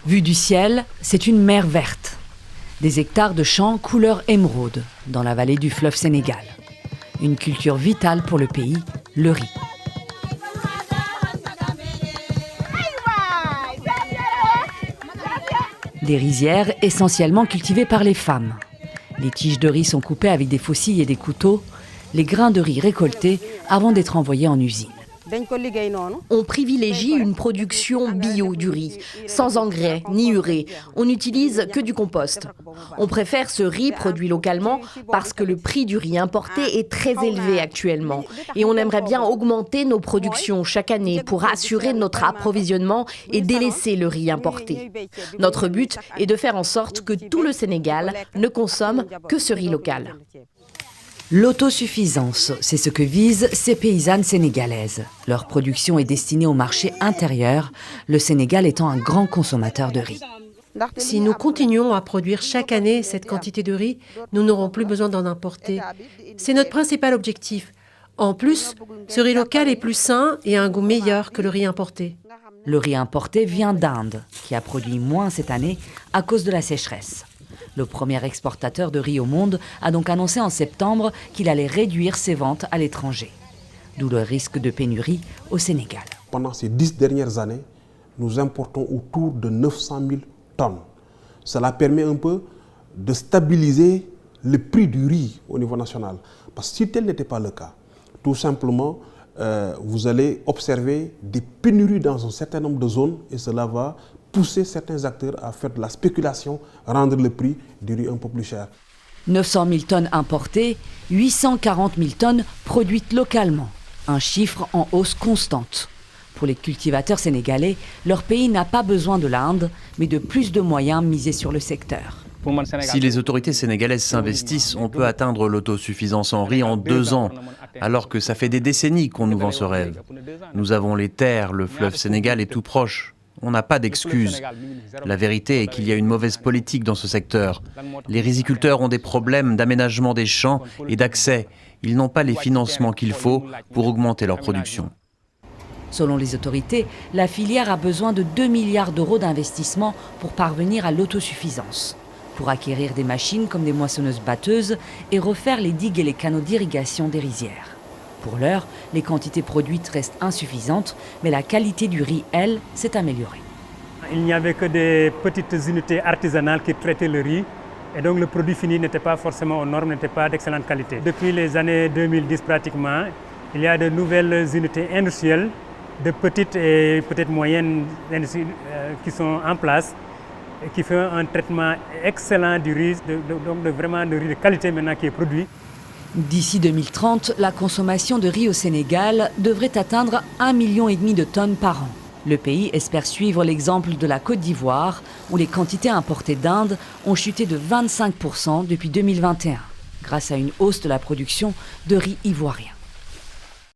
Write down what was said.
Vue du ciel, c'est une mer verte. Des hectares de champs couleur émeraude dans la vallée du fleuve Sénégal. Une culture vitale pour le pays, le riz. Des rizières essentiellement cultivées par les femmes. Les tiges de riz sont coupées avec des faucilles et des couteaux, les grains de riz récoltés avant d'être envoyés en usine. On privilégie une production bio du riz, sans engrais ni urée. On n'utilise que du compost. On préfère ce riz produit localement parce que le prix du riz importé est très élevé actuellement. Et on aimerait bien augmenter nos productions chaque année pour assurer notre approvisionnement et délaisser le riz importé. Notre but est de faire en sorte que tout le Sénégal ne consomme que ce riz local. L'autosuffisance, c'est ce que visent ces paysannes sénégalaises. Leur production est destinée au marché intérieur, le Sénégal étant un grand consommateur de riz. Si nous continuons à produire chaque année cette quantité de riz, nous n'aurons plus besoin d'en importer. C'est notre principal objectif. En plus, ce riz local est plus sain et a un goût meilleur que le riz importé. Le riz importé vient d'Inde, qui a produit moins cette année à cause de la sécheresse. Le premier exportateur de riz au monde a donc annoncé en septembre qu'il allait réduire ses ventes à l'étranger. D'où le risque de pénurie au Sénégal. Pendant ces 10 dernières années, nous importons autour de 900 000 tonnes. Cela permet un peu de stabiliser le prix du riz au niveau national. Parce que si tel n'était pas le cas, tout simplement, vous allez observer des pénuries dans un certain nombre de zones et cela va pousser certains acteurs à faire de la spéculation, rendre le prix du riz un peu plus cher. 900 000 tonnes importées, 840 000 tonnes produites localement. Un chiffre en hausse constante. Pour les cultivateurs sénégalais, leur pays n'a pas besoin de l'Inde, mais de plus de moyens misés sur le secteur. Si les autorités sénégalaises s'investissent, on peut atteindre l'autosuffisance en riz en 2 ans, alors que ça fait des décennies qu'on nous vend ce rêve. Nous avons les terres, le fleuve Sénégal est tout proche. On n'a pas d'excuses. La vérité est qu'il y a une mauvaise politique dans ce secteur. Les riziculteurs ont des problèmes d'aménagement des champs et d'accès. Ils n'ont pas les financements qu'il faut pour augmenter leur production. Selon les autorités, la filière a besoin de 2 milliards d'euros d'investissement pour parvenir à l'autosuffisance. Pour acquérir des machines comme des moissonneuses-batteuses et refaire les digues et les canaux d'irrigation des rizières. Pour l'heure, les quantités produites restent insuffisantes, mais la qualité du riz, elle, s'est améliorée. Il n'y avait que des petites unités artisanales qui traitaient le riz, et donc le produit fini n'était pas forcément aux normes, n'était pas d'excellente qualité. Depuis les années 2010 pratiquement, il y a de nouvelles unités industrielles, de petites et peut-être moyennes qui sont en place, et qui font un traitement excellent du riz, donc vraiment de riz de qualité maintenant qui est produit. D'ici 2030, la consommation de riz au Sénégal devrait atteindre 1,5 million de tonnes par an. Le pays espère suivre l'exemple de la Côte d'Ivoire, où les quantités importées d'Inde ont chuté de 25% depuis 2021, grâce à une hausse de la production de riz ivoirien.